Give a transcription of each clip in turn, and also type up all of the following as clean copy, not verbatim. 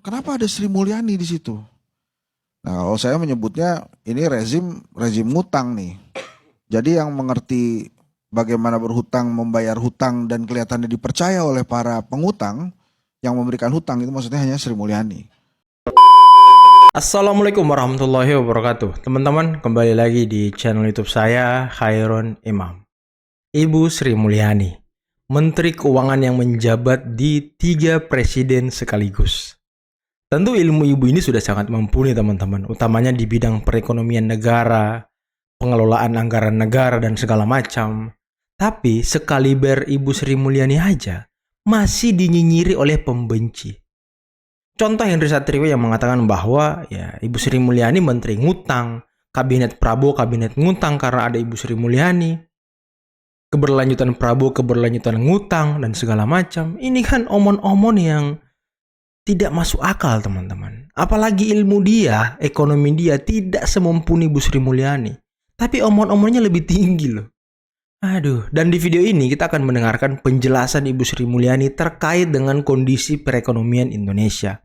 kenapa ada Sri Mulyani di situ? Nah, kalau saya menyebutnya ini rezim ngutang nih. Jadi yang mengerti bagaimana berhutang, membayar hutang dan kelihatannya dipercaya oleh para pengutang yang memberikan hutang itu maksudnya hanya Sri Mulyani. Assalamualaikum warahmatullahi wabarakatuh. Teman-teman, kembali lagi di channel YouTube saya, Khairun Imam. Ibu Sri Mulyani, Menteri Keuangan yang menjabat di 3 presiden sekaligus. Tentu ilmu ibu ini sudah sangat mumpuni teman-teman, utamanya di bidang perekonomian negara, pengelolaan anggaran negara dan segala macam. Tapi sekaliber Ibu Sri Mulyani aja masih dinyinyiri oleh pembenci. Contoh Henry Satrio yang mengatakan bahwa ya Ibu Sri Mulyani menteri ngutang, kabinet Prabowo kabinet ngutang karena ada Ibu Sri Mulyani. Keberlanjutan Prabowo keberlanjutan ngutang dan segala macam. Ini kan omon-omon yang tidak masuk akal teman-teman. Apalagi ilmu dia, ekonomi dia tidak semumpuni Ibu Sri Mulyani. Tapi omon-omonnya lebih tinggi loh. Aduh, dan di video ini kita akan mendengarkan penjelasan Ibu Sri Mulyani terkait dengan kondisi perekonomian Indonesia.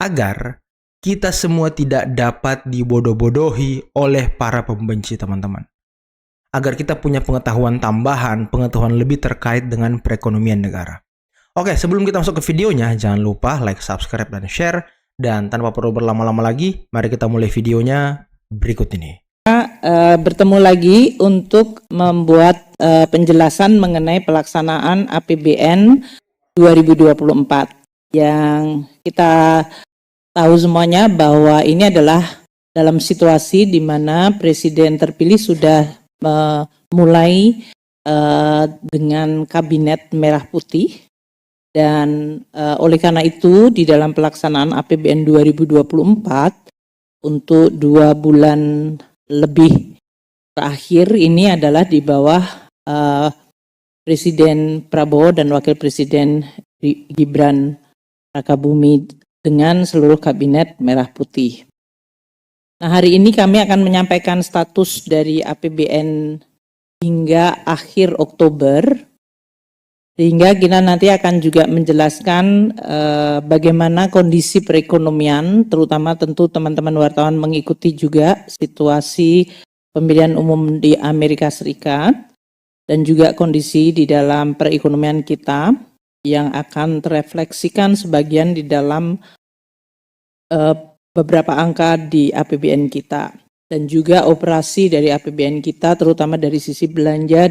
Agar kita semua tidak dapat dibodoh-bodohi oleh para pembenci teman-teman. Agar kita punya pengetahuan tambahan, pengetahuan lebih terkait dengan perekonomian negara. Oke, sebelum kita masuk ke videonya, jangan lupa like, subscribe, dan share. Dan tanpa perlu berlama-lama lagi, mari kita mulai videonya berikut ini. Bertemu lagi untuk membuat penjelasan mengenai pelaksanaan APBN 2024 yang kita tahu semuanya bahwa ini adalah dalam situasi di mana Presiden terpilih sudah mulai dengan kabinet merah putih dan oleh karena itu di dalam pelaksanaan APBN 2024 untuk 2 bulan lebih terakhir ini adalah di bawah Presiden Prabowo dan Wakil Presiden Gibran Rakabuming dengan seluruh kabinet merah putih. Nah, hari ini kami akan menyampaikan status dari APBN hingga akhir Oktober, sehingga kita nanti akan juga menjelaskan bagaimana kondisi perekonomian, terutama tentu teman-teman wartawan mengikuti juga situasi pemilihan umum di Amerika Serikat, dan juga kondisi di dalam perekonomian kita yang akan terefleksikan sebagian di dalam beberapa angka di APBN kita, dan juga operasi dari APBN kita, terutama dari sisi belanja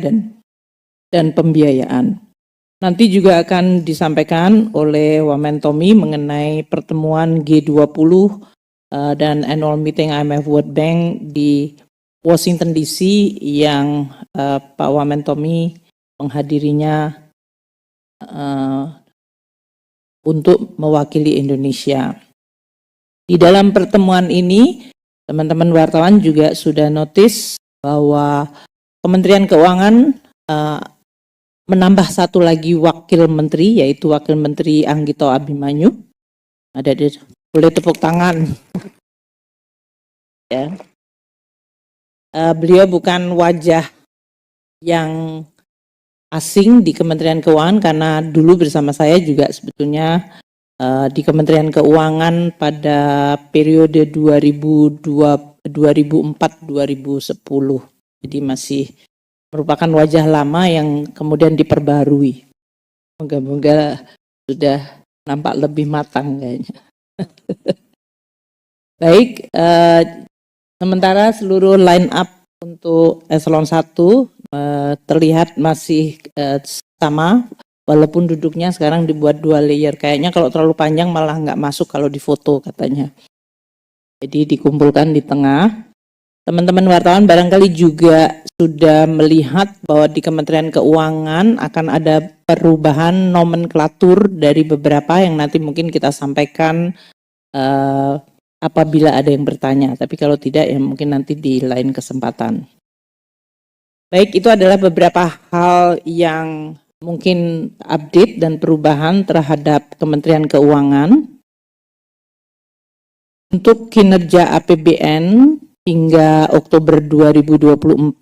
dan pembiayaan. Nanti juga akan disampaikan oleh Wamen Tommy mengenai pertemuan G20 dan annual meeting IMF World Bank di Washington DC yang Pak Wamen Tommy menghadirinya untuk mewakili Indonesia. Di dalam pertemuan ini, teman-teman wartawan juga sudah notice bahwa Kementerian Keuangan menambah satu lagi wakil menteri, yaitu Wakil Menteri Anggito Abimanyu. Boleh tepuk tangan. Ya. Beliau bukan wajah yang asing di Kementerian Keuangan karena dulu bersama saya juga sebetulnya di Kementerian Keuangan pada periode 2004-2010. Jadi masih merupakan wajah lama yang kemudian diperbarui. Moga-moga sudah nampak lebih matang kayaknya. Baik, sementara seluruh line up untuk eselon 1 terlihat masih sama, walaupun duduknya sekarang dibuat 2 layer. Kayaknya kalau terlalu panjang malah nggak masuk kalau difoto katanya. Jadi dikumpulkan di tengah. Teman-teman wartawan barangkali juga sudah melihat bahwa di Kementerian Keuangan akan ada perubahan nomenklatur dari beberapa yang nanti mungkin kita sampaikan apabila ada yang bertanya. Tapi kalau tidak ya mungkin nanti di lain kesempatan. Baik, itu adalah beberapa hal yang mungkin update dan perubahan terhadap Kementerian Keuangan. Untuk kinerja APBN hingga Oktober 2024,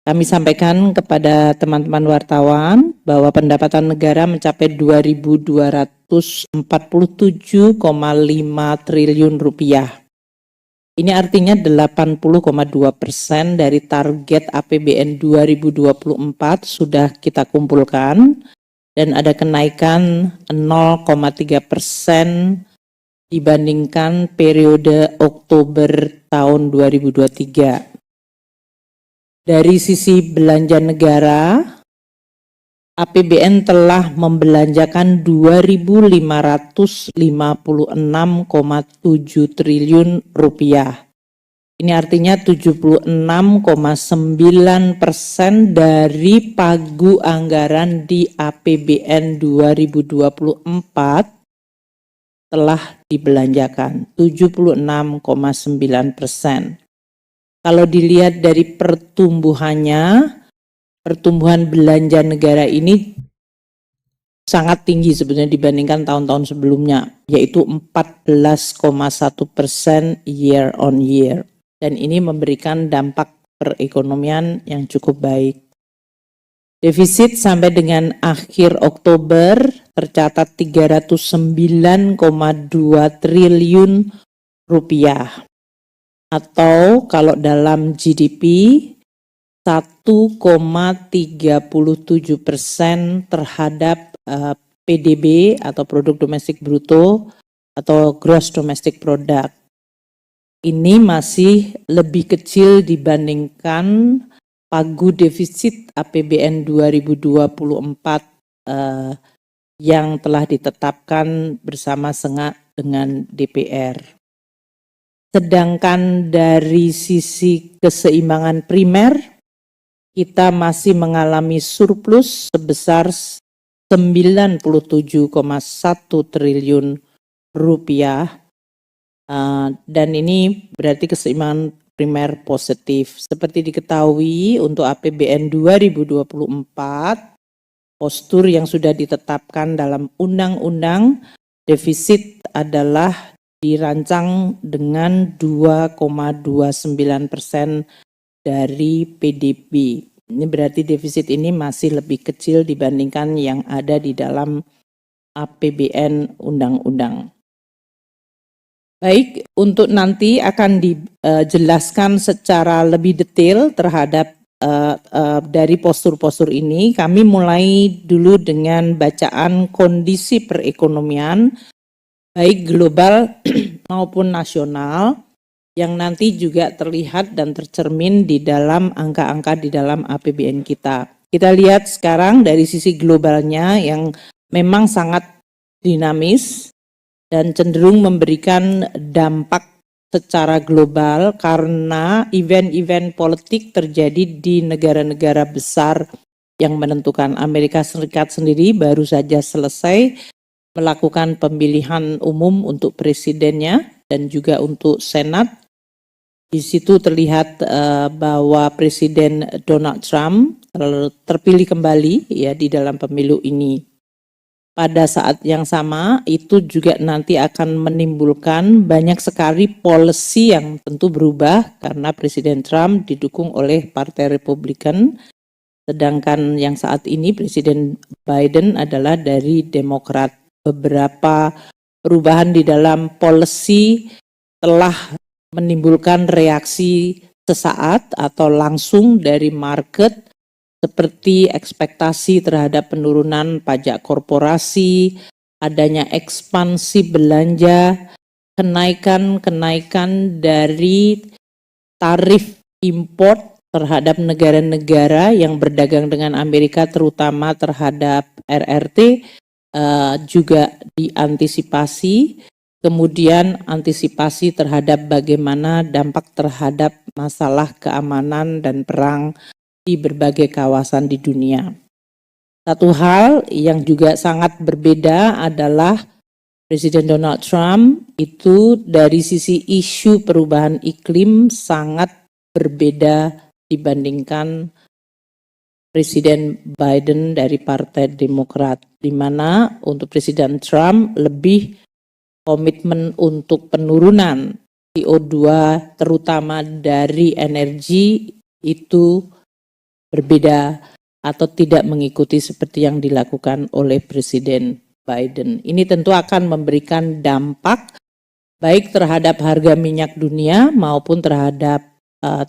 kami sampaikan kepada teman-teman wartawan bahwa pendapatan negara mencapai 2.247,5 triliun rupiah. Ini artinya 80,2% dari target APBN 2024 sudah kita kumpulkan dan ada kenaikan 0,3% dibandingkan periode Oktober tahun 2023. Dari sisi belanja negara, APBN telah membelanjakan 2.556,7 triliun rupiah. Ini artinya 76,9% dari pagu anggaran di APBN 2024 telah dibelanjakan, 76,9%. Kalau dilihat dari pertumbuhannya, pertumbuhan belanja negara ini sangat tinggi sebenarnya dibandingkan tahun-tahun sebelumnya, yaitu 14,1% year on year. Dan ini memberikan dampak perekonomian yang cukup baik. Defisit sampai dengan akhir Oktober tercatat 309,2 triliun rupiah. Atau kalau dalam GDP 1,37% terhadap PDB atau produk domestik bruto atau gross domestic product. Ini masih lebih kecil dibandingkan pagu defisit APBN 2024 yang telah ditetapkan bersama-sama dengan DPR. Sedangkan dari sisi keseimbangan primer, kita masih mengalami surplus sebesar 97,1 triliun rupiah. Dan ini berarti keseimbangan primer positif. Seperti diketahui untuk APBN 2024, postur yang sudah ditetapkan dalam undang-undang defisit adalah dirancang dengan 2,29% dari PDB. Ini berarti defisit ini masih lebih kecil dibandingkan yang ada di dalam APBN undang-undang. Baik, untuk nanti akan dijelaskan secara lebih detail terhadap dari postur-postur ini. Kami mulai dulu dengan bacaan kondisi perekonomian baik global maupun nasional yang nanti juga terlihat dan tercermin di dalam angka-angka di dalam APBN kita. Kita lihat sekarang dari sisi globalnya yang memang sangat dinamis dan cenderung memberikan dampak secara global karena event-event politik terjadi di negara-negara besar yang menentukan. Amerika Serikat sendiri baru saja selesai melakukan pemilihan umum untuk presidennya dan juga untuk Senat. Di situ terlihat bahwa Presiden Donald Trump terpilih kembali ya di dalam pemilu ini. Pada saat yang sama itu juga nanti akan menimbulkan banyak sekali policy yang tentu berubah karena Presiden Trump didukung oleh Partai Republikan, sedangkan yang saat ini Presiden Biden adalah dari Demokrat. Beberapa perubahan di dalam policy telah menimbulkan reaksi sesaat atau langsung dari market seperti ekspektasi terhadap penurunan pajak korporasi, adanya ekspansi belanja, kenaikan dari tarif import terhadap negara-negara yang berdagang dengan Amerika terutama terhadap RRT juga diantisipasi. Kemudian antisipasi terhadap bagaimana dampak terhadap masalah keamanan dan perang di berbagai kawasan di dunia. Satu hal yang juga sangat berbeda adalah Presiden Donald Trump itu dari sisi isu perubahan iklim sangat berbeda dibandingkan Presiden Biden dari Partai Demokrat, di mana untuk Presiden Trump lebih komitmen untuk penurunan CO2 terutama dari energi itu berbeda atau tidak mengikuti seperti yang dilakukan oleh Presiden Biden. Ini tentu akan memberikan dampak baik terhadap harga minyak dunia maupun terhadap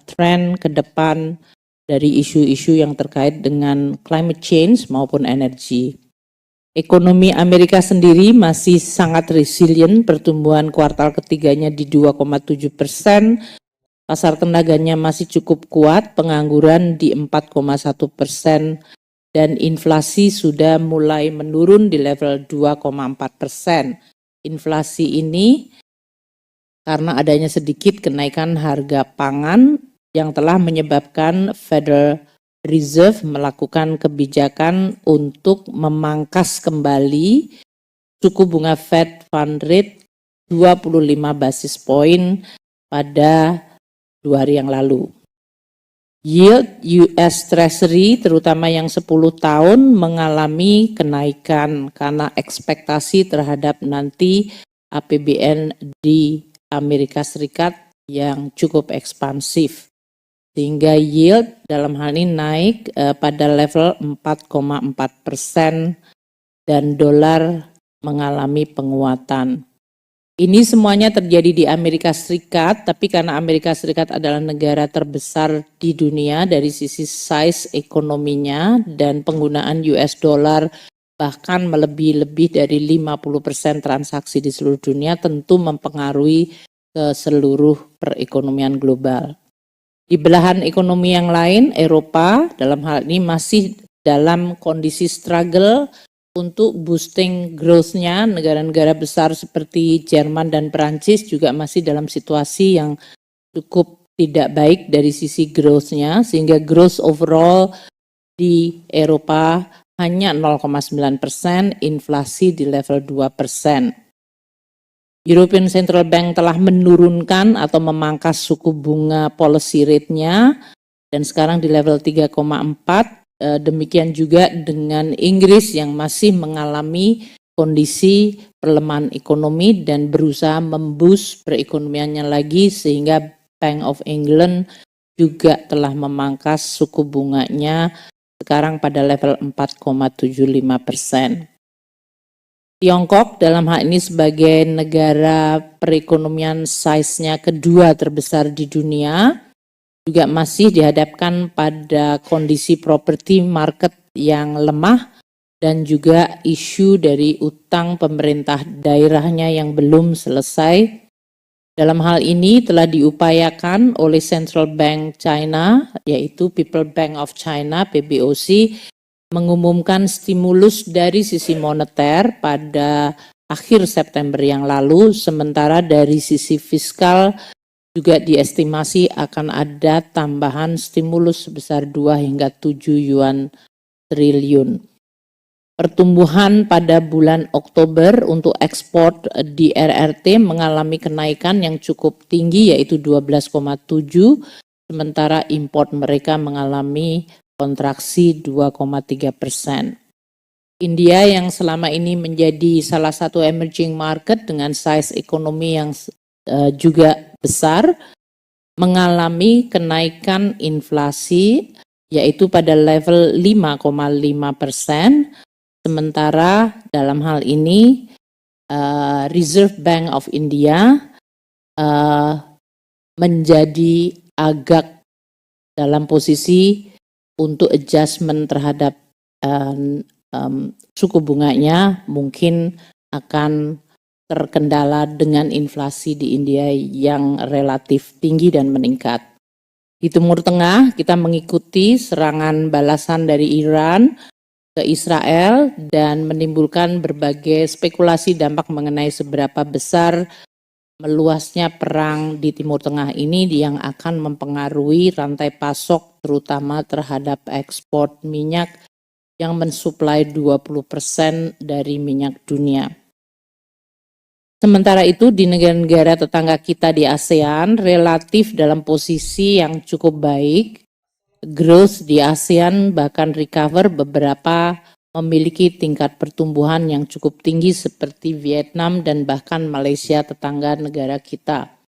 tren ke depan dari isu-isu yang terkait dengan climate change maupun energi. Ekonomi Amerika sendiri masih sangat resilient, pertumbuhan kuartal ketiganya di 2,7%, pasar tenaganya masih cukup kuat, pengangguran di 4,1%, dan inflasi sudah mulai menurun di level 2,4%. Inflasi ini karena adanya sedikit kenaikan harga pangan yang telah menyebabkan Federal Reserve melakukan kebijakan untuk memangkas kembali suku bunga Fed Fund Rate 25 basis point pada 2 hari yang lalu. Yield US Treasury terutama yang 10 tahun mengalami kenaikan karena ekspektasi terhadap nanti APBN di Amerika Serikat yang cukup ekspansif. Sehingga yield dalam hal ini naik pada level 4,4% dan dolar mengalami penguatan. Ini semuanya terjadi di Amerika Serikat, tapi karena Amerika Serikat adalah negara terbesar di dunia dari sisi size ekonominya dan penggunaan US dollar bahkan melebihi lebih dari 50% transaksi di seluruh dunia tentu mempengaruhi ke seluruh perekonomian global. Di belahan ekonomi yang lain, Eropa dalam hal ini masih dalam kondisi struggle untuk boosting growth-nya. Negara-negara besar seperti Jerman dan Perancis juga masih dalam situasi yang cukup tidak baik dari sisi growth-nya, sehingga growth overall di Eropa hanya 0,9%, inflasi di level 2%. European Central Bank telah menurunkan atau memangkas suku bunga policy rate-nya dan sekarang di level 3,4. Demikian juga dengan Inggris yang masih mengalami kondisi pelemahan ekonomi dan berusaha memboost perekonomiannya lagi sehingga Bank of England juga telah memangkas suku bunganya sekarang pada level 4,75%. Tiongkok dalam hal ini sebagai negara perekonomian size-nya kedua terbesar di dunia juga masih dihadapkan pada kondisi properti market yang lemah dan juga isu dari utang pemerintah daerahnya yang belum selesai. Dalam hal ini telah diupayakan oleh Central Bank China, yaitu People Bank of China, PBOC, mengumumkan stimulus dari sisi moneter pada akhir September yang lalu, sementara dari sisi fiskal juga diestimasi akan ada tambahan stimulus sebesar 2 hingga 7 yuan triliun. Pertumbuhan pada bulan Oktober untuk ekspor di RRT mengalami kenaikan yang cukup tinggi yaitu 12,7, sementara import mereka mengalami kontraksi 2,3%. India yang selama ini menjadi salah satu emerging market dengan size ekonomi yang juga besar, mengalami kenaikan inflasi yaitu pada level 5,5%, sementara dalam hal ini Reserve Bank of India menjadi agak dalam posisi untuk adjustment terhadap suku bunganya mungkin akan terkendala dengan inflasi di India yang relatif tinggi dan meningkat. Di Timur Tengah kita mengikuti serangan balasan dari Iran ke Israel dan menimbulkan berbagai spekulasi dampak mengenai seberapa besar meluasnya perang di Timur Tengah ini yang akan mempengaruhi rantai pasok terutama terhadap ekspor minyak yang mensuplai 20% dari minyak dunia. Sementara itu di negara-negara tetangga kita di ASEAN relatif dalam posisi yang cukup baik. Growth di ASEAN bahkan recover, beberapa memiliki tingkat pertumbuhan yang cukup tinggi seperti Vietnam dan bahkan Malaysia tetangga negara kita.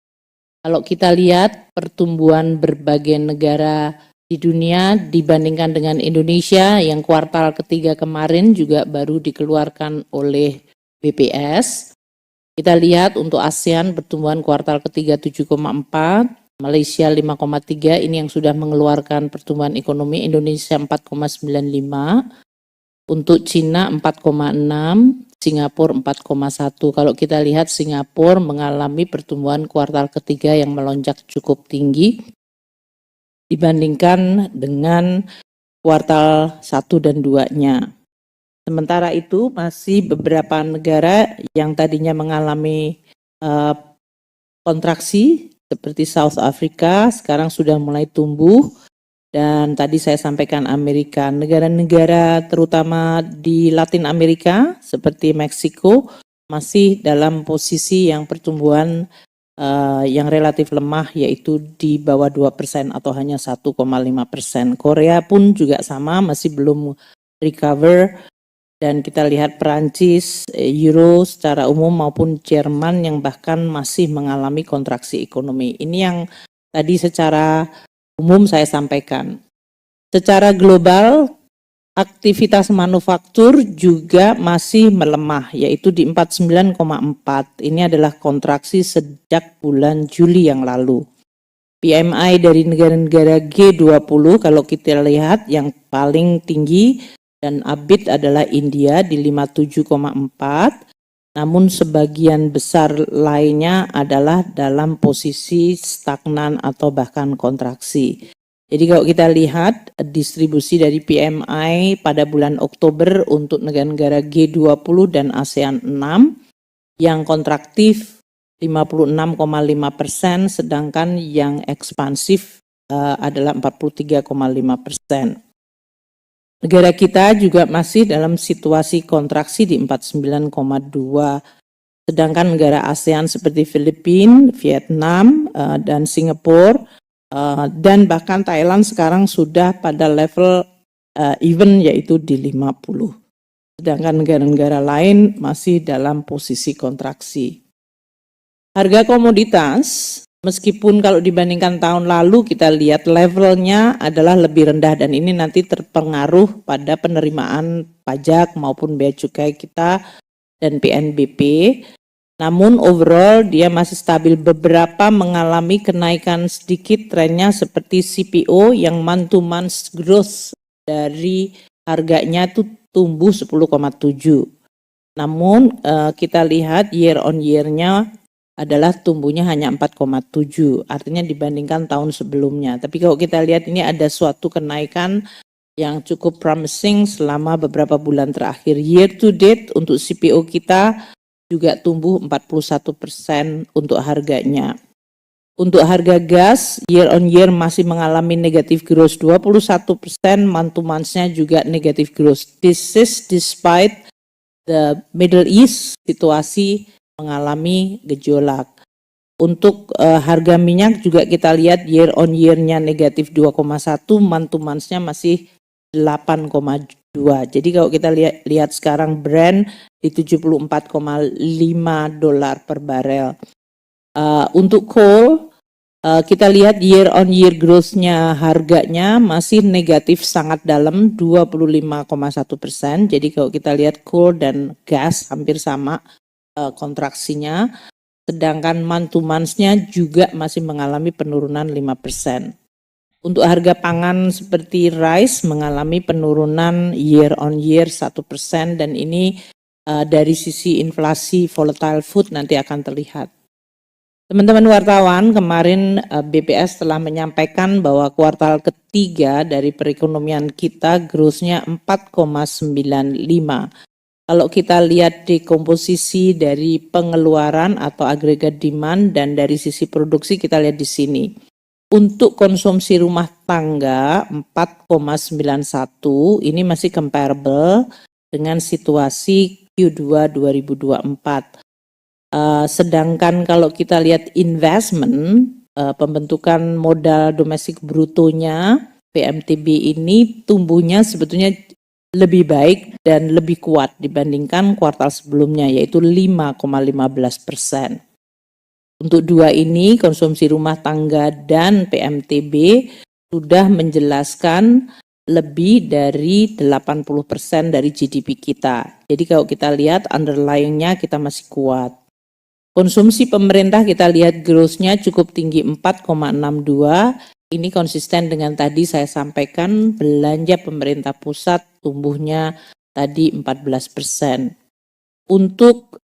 Kalau kita lihat pertumbuhan berbagai negara di di dunia dibandingkan dengan Indonesia yang kuartal ketiga kemarin juga baru dikeluarkan oleh BPS. Kita lihat untuk ASEAN pertumbuhan kuartal ketiga 7,4, Malaysia 5,3, ini yang sudah mengeluarkan pertumbuhan ekonomi, Indonesia 4,95, untuk Cina 4,6, Singapura 4,1. Kalau kita lihat Singapura mengalami pertumbuhan kuartal ketiga yang melonjak cukup tinggi dibandingkan dengan kuartal 1 dan 2-nya. Sementara itu masih beberapa negara yang tadinya mengalami kontraksi seperti South Africa sekarang sudah mulai tumbuh, dan tadi saya sampaikan Amerika, negara-negara terutama di Latin Amerika seperti Meksiko masih dalam posisi yang pertumbuhan yang relatif lemah, yaitu di bawah 2% atau hanya 1,5%. Korea pun juga sama, masih belum recover, dan kita lihat Perancis, Euro secara umum maupun Jerman yang bahkan masih mengalami kontraksi ekonomi. Ini yang tadi secara umum saya sampaikan. Secara global, aktivitas manufaktur juga masih melemah, yaitu di 49,4. Ini adalah kontraksi sejak bulan Juli yang lalu. PMI dari negara-negara G20 kalau kita lihat yang paling tinggi dan abid adalah India di 57,4. Namun sebagian besar lainnya adalah dalam posisi stagnan atau bahkan kontraksi. Jadi kalau kita lihat distribusi dari PMI pada bulan Oktober untuk negara-negara G20 dan ASEAN 6 yang kontraktif 56,5%, sedangkan yang ekspansif adalah 43,5%. Negara kita juga masih dalam situasi kontraksi di 49,2%, sedangkan negara ASEAN seperti Filipina, Vietnam, dan Singapura, dan bahkan Thailand sekarang sudah pada level even, yaitu di 50. Sedangkan negara-negara lain masih dalam posisi kontraksi. Harga komoditas, meskipun kalau dibandingkan tahun lalu kita lihat levelnya adalah lebih rendah, dan ini nanti terpengaruh pada penerimaan pajak maupun bea cukai kita dan PNBP. Namun overall dia masih stabil, beberapa mengalami kenaikan sedikit trennya seperti CPO yang month to month growth dari harganya itu tumbuh 10,7. Namun kita lihat year on year-nya adalah tumbuhnya hanya 4,7, artinya dibandingkan tahun sebelumnya. Tapi kalau kita lihat ini ada suatu kenaikan yang cukup promising selama beberapa bulan terakhir. Year to date untuk CPO kita juga tumbuh 41% untuk harganya. Untuk harga gas, year on year masih mengalami negatif growth 21%, month to month-nya juga negatif growth. This is despite the Middle East situasi mengalami gejolak. Untuk harga minyak juga kita lihat year on year-nya negatif 2,1, month to month-nya masih 8,2. Jadi kalau kita lihat sekarang Brent di $74,5 per barel. Untuk coal, kita lihat year on year growth-nya harganya masih negatif sangat dalam 25,1%. Jadi kalau kita lihat coal dan gas hampir sama kontraksinya, sedangkan month to month-nya juga masih mengalami penurunan 5%. Untuk harga pangan seperti rice mengalami penurunan year on year 1%, dan ini dari sisi inflasi volatile food nanti akan terlihat. Teman-teman wartawan, kemarin BPS telah menyampaikan bahwa kuartal ketiga dari perekonomian kita growth-nya 4,95. Kalau kita lihat di komposisi dari pengeluaran atau agregat demand dan dari sisi produksi kita lihat di sini. Untuk konsumsi rumah tangga 4,91, ini masih comparable dengan situasi Q2 2024. Sedangkan kalau kita lihat investment, pembentukan modal domestik brutonya PMTB ini tumbuhnya sebetulnya lebih baik dan lebih kuat dibandingkan kuartal sebelumnya, yaitu 5,15%. Untuk dua ini, konsumsi rumah tangga dan PMTB, sudah menjelaskan lebih dari 80% dari GDP kita. Jadi kalau kita lihat underlying-nya kita masih kuat. Konsumsi pemerintah kita lihat growth-nya cukup tinggi 4,62. Ini konsisten dengan tadi saya sampaikan belanja pemerintah pusat tumbuhnya tadi 14%. Untuk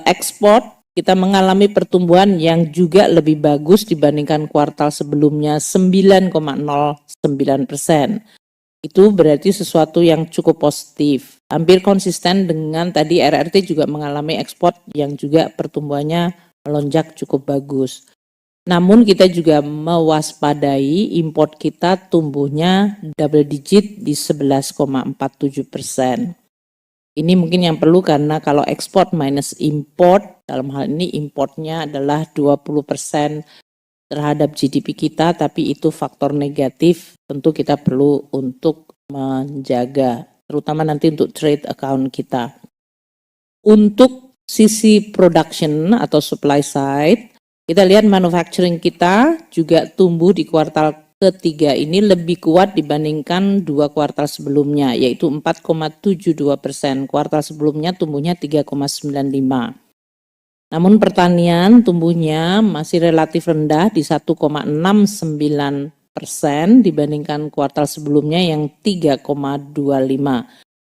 ekspor kita mengalami pertumbuhan yang juga lebih bagus dibandingkan kuartal sebelumnya 9,09%. Itu berarti sesuatu yang cukup positif. Hampir konsisten dengan tadi RRT juga mengalami ekspor yang juga pertumbuhannya melonjak cukup bagus. Namun kita juga mewaspadai import kita tumbuhnya double digit di 11,47%. Ini mungkin yang perlu karena kalau ekspor minus import, dalam hal ini importnya adalah 20% terhadap GDP kita, tapi itu faktor negatif, tentu kita perlu untuk menjaga, terutama nanti untuk trade account kita. Untuk sisi production atau supply side, kita lihat manufacturing kita juga tumbuh di kuartal ketiga ini lebih kuat dibandingkan dua kuartal sebelumnya, yaitu 4,72%. Kuartal sebelumnya tumbuhnya 3,95%. Namun pertanian tumbuhnya masih relatif rendah di 1,69% dibandingkan kuartal sebelumnya yang 3,25%.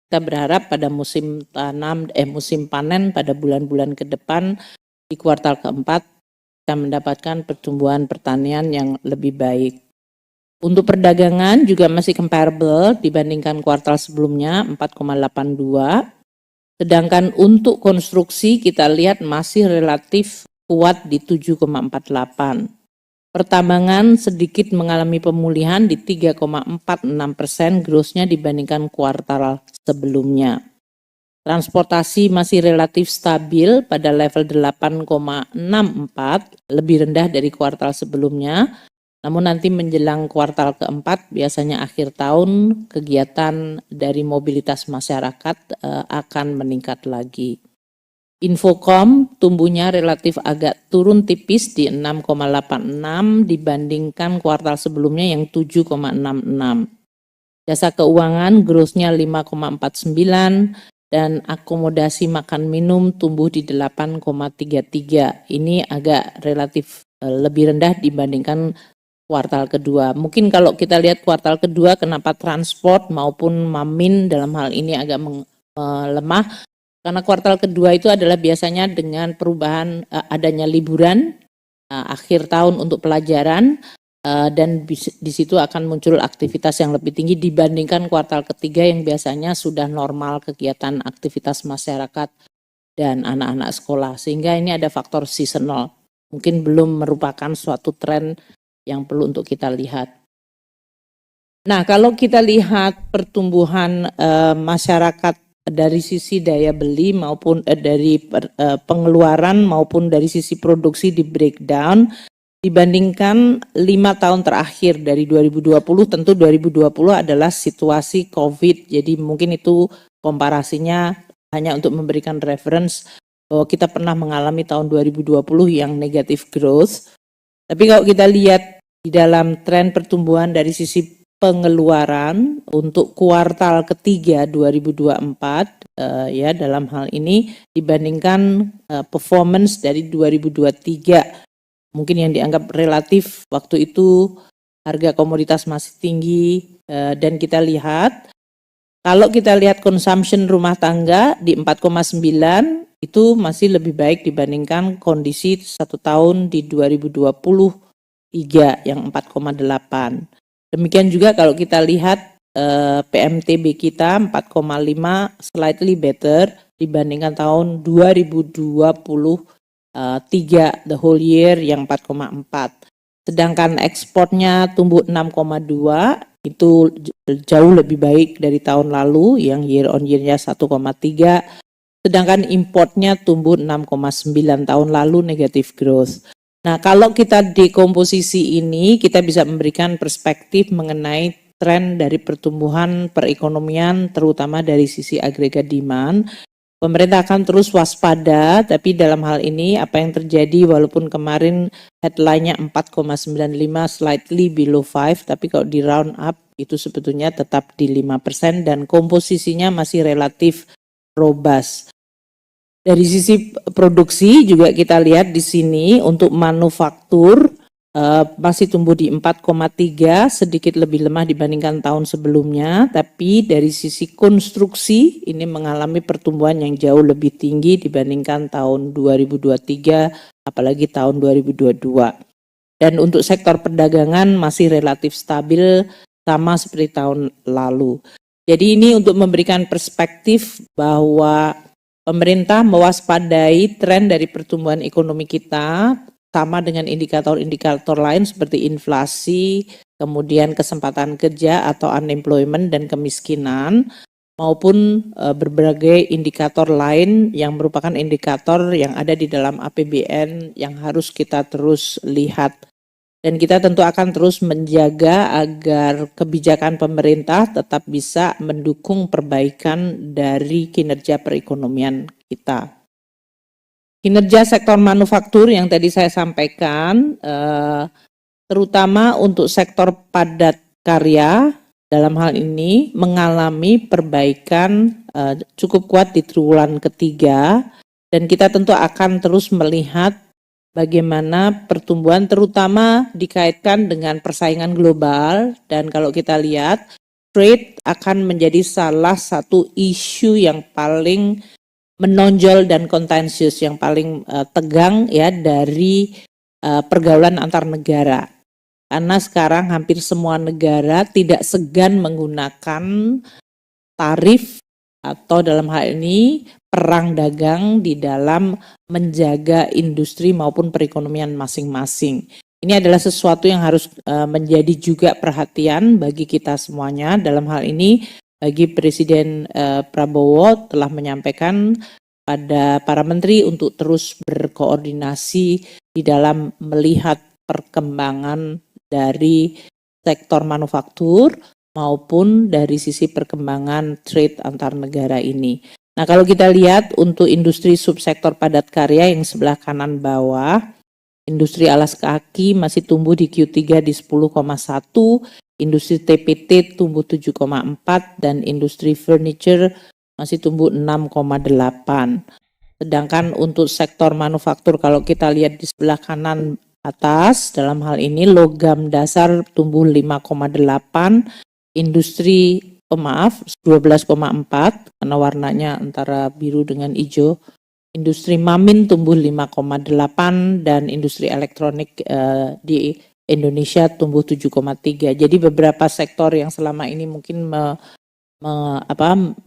Kita berharap pada musim panen pada bulan-bulan ke depan di kuartal keempat kita mendapatkan pertumbuhan pertanian yang lebih baik. Untuk perdagangan juga masih comparable dibandingkan kuartal sebelumnya 4,82. Sedangkan untuk konstruksi kita lihat masih relatif kuat di 7,48. Pertambangan sedikit mengalami pemulihan di 3,46% growth-nya dibandingkan kuartal sebelumnya. Transportasi masih relatif stabil pada level 8,64, lebih rendah dari kuartal sebelumnya. Namun nanti menjelang kuartal keempat, biasanya akhir tahun kegiatan dari mobilitas masyarakat akan meningkat lagi. Infokom tumbuhnya relatif agak turun tipis di 6,86 dibandingkan kuartal sebelumnya yang 7,66. Jasa keuangan growth-nya 5,49 dan akomodasi makan minum tumbuh di 8,33. Ini agak relatif lebih rendah dibandingkan kuartal kedua. Mungkin kalau kita lihat kuartal kedua kenapa transport maupun Mamin dalam hal ini agak melemah, karena kuartal kedua itu adalah biasanya dengan perubahan adanya liburan akhir tahun untuk pelajaran dan di situ akan muncul aktivitas yang lebih tinggi dibandingkan kuartal ketiga yang biasanya sudah normal kegiatan aktivitas masyarakat dan anak-anak sekolah, sehingga ini ada faktor seasonal. Mungkin belum merupakan suatu tren yang perlu untuk kita lihat. Nah, kalau kita lihat pertumbuhan masyarakat dari sisi daya beli maupun dari pengeluaran maupun dari sisi produksi di breakdown dibandingkan 5 tahun terakhir dari 2020, tentu 2020 adalah situasi COVID. Jadi mungkin itu komparasinya hanya untuk memberikan reference bahwa kita pernah mengalami tahun 2020 yang negative growth. Tapi kalau kita lihat di dalam tren pertumbuhan dari sisi pengeluaran untuk kuartal ketiga 2024 ya dalam hal ini dibandingkan performance dari 2023 mungkin yang dianggap relatif waktu itu harga komoditas masih tinggi dan kita lihat kalau kita lihat consumption rumah tangga di 4,9 itu masih lebih baik dibandingkan kondisi 1 tahun di 2023 yang 4,8. Demikian juga kalau kita lihat PMTB kita 4,5 slightly better dibandingkan tahun 2023 the whole year yang 4,4. Sedangkan ekspornya tumbuh 6,2 itu jauh lebih baik dari tahun lalu yang year on year-nya 1,3. Sedangkan importnya tumbuh 6,9 tahun lalu negative growth. Nah, kalau kita dekomposisi ini, kita bisa memberikan perspektif mengenai tren dari pertumbuhan perekonomian, terutama dari sisi agregat demand. Pemerintah akan terus waspada, tapi dalam hal ini apa yang terjadi walaupun kemarin headline-nya 4,95 slightly below 5, tapi kalau di round up itu sebetulnya tetap di 5% dan komposisinya masih relatif robust. Dari sisi produksi juga kita lihat di sini untuk manufaktur masih tumbuh di 4,3, sedikit lebih lemah dibandingkan tahun sebelumnya, tapi dari sisi konstruksi ini mengalami pertumbuhan yang jauh lebih tinggi dibandingkan tahun 2023, apalagi tahun 2022. Dan untuk sektor perdagangan masih relatif stabil sama seperti tahun lalu. Jadi ini untuk memberikan perspektif bahwa pemerintah mewaspadai tren dari pertumbuhan ekonomi kita sama dengan indikator-indikator lain seperti inflasi, kemudian kesempatan kerja atau unemployment dan kemiskinan, maupun berbagai indikator lain yang merupakan indikator yang ada di dalam APBN yang harus kita terus lihat. Dan kita tentu akan terus menjaga agar kebijakan pemerintah tetap bisa mendukung perbaikan dari kinerja perekonomian kita. Kinerja sektor manufaktur yang tadi saya sampaikan, terutama untuk sektor padat karya, dalam hal ini mengalami perbaikan cukup kuat di triwulan ketiga, dan kita tentu akan terus melihat bagaimana pertumbuhan terutama dikaitkan dengan persaingan global, dan kalau kita lihat, trade akan menjadi salah satu isu yang paling menonjol dan kontensius, yang paling tegang ya dari pergaulan antar negara. Karena sekarang hampir semua negara tidak segan menggunakan tarif atau dalam hal ini perang dagang di dalam menjaga industri maupun perekonomian masing-masing. Ini adalah sesuatu yang harus menjadi juga perhatian bagi kita semuanya. Dalam hal ini bagi Presiden Prabowo telah menyampaikan pada para menteri untuk terus berkoordinasi di dalam melihat perkembangan dari sektor manufaktur maupun dari sisi perkembangan trade antar negara ini. Nah, kalau kita lihat untuk industri subsektor padat karya yang sebelah kanan bawah, industri alas kaki masih tumbuh di Q3 di 10,1, industri TPT tumbuh 7,4 dan industri furniture masih tumbuh 6,8. Sedangkan untuk sektor manufaktur kalau kita lihat di sebelah kanan atas, dalam hal ini logam dasar tumbuh 5,8, industri 12,4 karena warnanya antara biru dengan hijau. Industri mamin tumbuh 5,8 dan industri elektronik di Indonesia tumbuh 7,3. Jadi beberapa sektor yang selama ini mungkin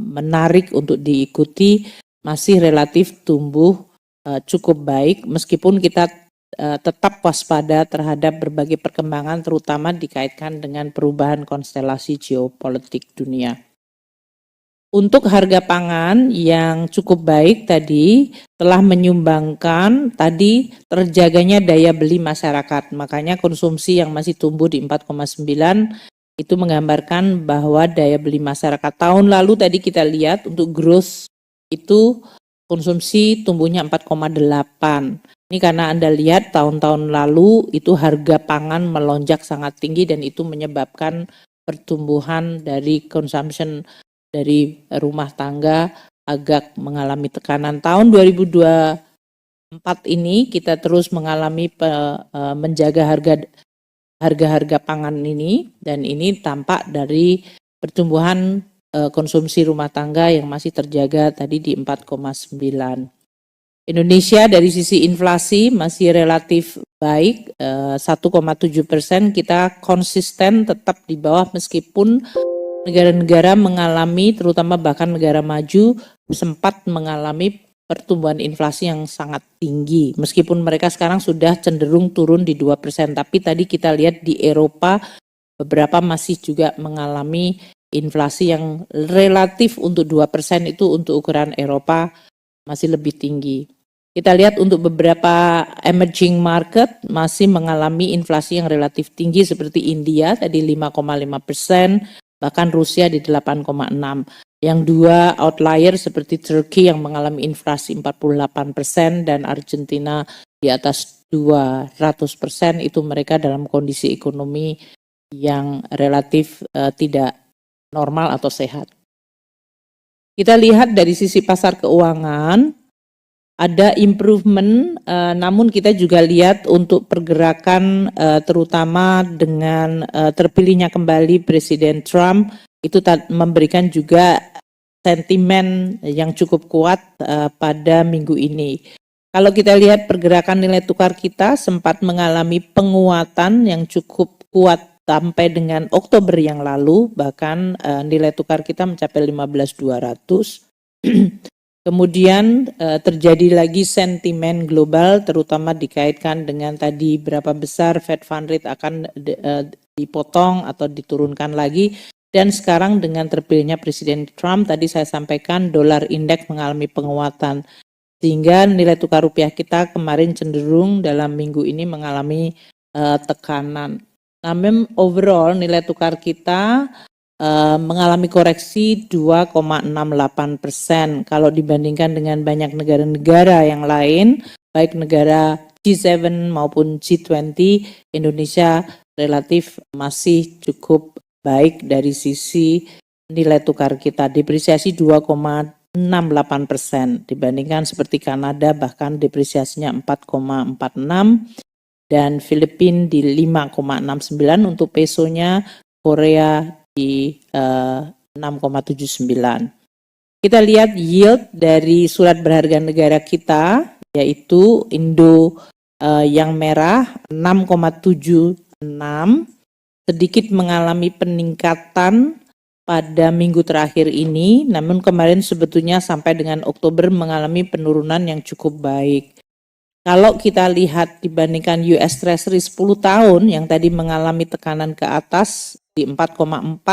menarik untuk diikuti masih relatif tumbuh cukup baik meskipun kita tetap waspada terhadap berbagai perkembangan terutama dikaitkan dengan perubahan konstelasi geopolitik dunia. Untuk harga pangan yang cukup baik tadi telah menyumbangkan tadi terjaganya daya beli masyarakat. Makanya konsumsi yang masih tumbuh di 4,9 itu menggambarkan bahwa daya beli masyarakat tahun lalu tadi kita lihat untuk growth itu konsumsi tumbuhnya 4,8. Ini karena Anda lihat tahun-tahun lalu itu harga pangan melonjak sangat tinggi dan itu menyebabkan pertumbuhan dari consumption dari rumah tangga agak mengalami tekanan. Tahun 2024 ini kita terus mengalami menjaga harga pangan ini dan ini tampak dari pertumbuhan konsumsi rumah tangga yang masih terjaga tadi di 4,9. Indonesia dari sisi inflasi masih relatif baik, 1,7%, kita konsisten tetap di bawah meskipun negara-negara mengalami, terutama bahkan negara maju, sempat mengalami pertumbuhan inflasi yang sangat tinggi. Meskipun mereka sekarang sudah cenderung turun di 2%, tapi tadi kita lihat di Eropa, beberapa masih juga mengalami inflasi yang relatif untuk 2% itu untuk ukuran Eropa masih lebih tinggi. Kita lihat untuk beberapa emerging market masih mengalami inflasi yang relatif tinggi seperti India tadi 5,5%, bahkan Rusia di 8,6. Yang dua outlier seperti Turki yang mengalami inflasi 48% dan Argentina di atas 200%, itu mereka dalam kondisi ekonomi yang relatif tidak normal atau sehat. Kita lihat dari sisi pasar keuangan, ada improvement, namun kita juga lihat untuk pergerakan terutama dengan terpilihnya kembali Presiden Trump, itu memberikan juga sentimen yang cukup kuat pada minggu ini. Kalau kita lihat pergerakan nilai tukar kita sempat mengalami penguatan yang cukup kuat sampai dengan Oktober yang lalu, bahkan nilai tukar kita mencapai 15.200. Kemudian terjadi lagi sentimen global, terutama dikaitkan dengan tadi berapa besar Fed Fund Rate akan dipotong atau diturunkan lagi. Dan sekarang dengan terpilihnya Presiden Trump, tadi saya sampaikan dolar indeks mengalami penguatan. Sehingga nilai tukar rupiah kita kemarin cenderung dalam minggu ini mengalami tekanan. Namun overall nilai tukar kita mengalami koreksi 2,68%. Kalau dibandingkan dengan banyak negara-negara yang lain, baik negara G7 maupun G20, Indonesia relatif masih cukup baik dari sisi nilai tukar kita. Depresiasi 2,68%, dibandingkan seperti Kanada bahkan depresiasinya 4,46%, dan Filipina di 5,69 untuk pesonya, Korea di 6,79. Kita lihat yield dari surat berharga negara kita, yaitu Indo yang merah 6,76, sedikit mengalami peningkatan pada minggu terakhir ini, namun kemarin sebetulnya sampai dengan Oktober mengalami penurunan yang cukup baik. Kalau kita lihat dibandingkan US Treasury 10 tahun yang tadi mengalami tekanan ke atas di 4,4,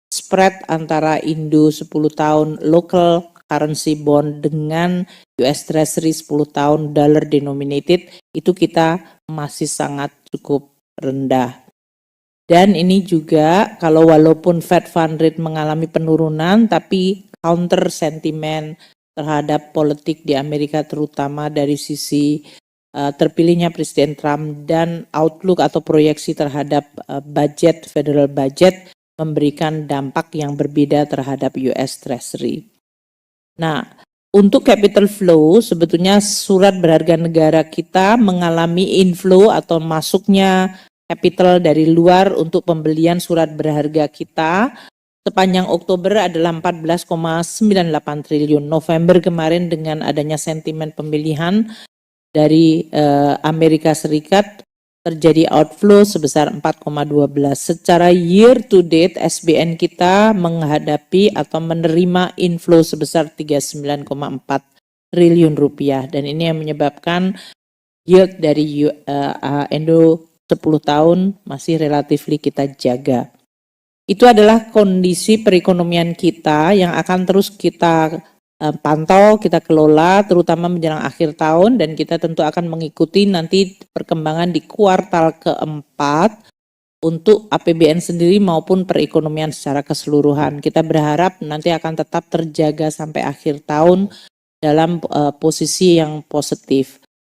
spread antara Indo 10 tahun local currency bond dengan US Treasury 10 tahun dollar denominated, itu kita masih sangat cukup rendah. Dan ini juga kalau walaupun Fed Fund Rate mengalami penurunan, tapi counter sentiment terhadap politik di Amerika, terutama dari sisi terpilihnya Presiden Trump dan outlook atau proyeksi terhadap budget, federal budget, memberikan dampak yang berbeda terhadap US Treasury. Nah, untuk capital flow, sebetulnya surat berharga negara kita mengalami inflow atau masuknya capital dari luar untuk pembelian surat berharga kita sepanjang Oktober adalah 14,98 triliun. November kemarin dengan adanya sentimen pemilihan dari Amerika Serikat terjadi outflow sebesar 4,12. Secara year to date SBN kita menghadapi atau menerima inflow sebesar 39,4 triliun rupiah, dan ini yang menyebabkan yield dari Indo 10 tahun masih relatifly kita jaga. Itu adalah kondisi perekonomian kita yang akan terus kita pantau, kita kelola terutama menjelang akhir tahun, dan kita tentu akan mengikuti nanti perkembangan di kuartal keempat untuk APBN sendiri maupun perekonomian secara keseluruhan. Kita berharap nanti akan tetap terjaga sampai akhir tahun dalam posisi yang positif.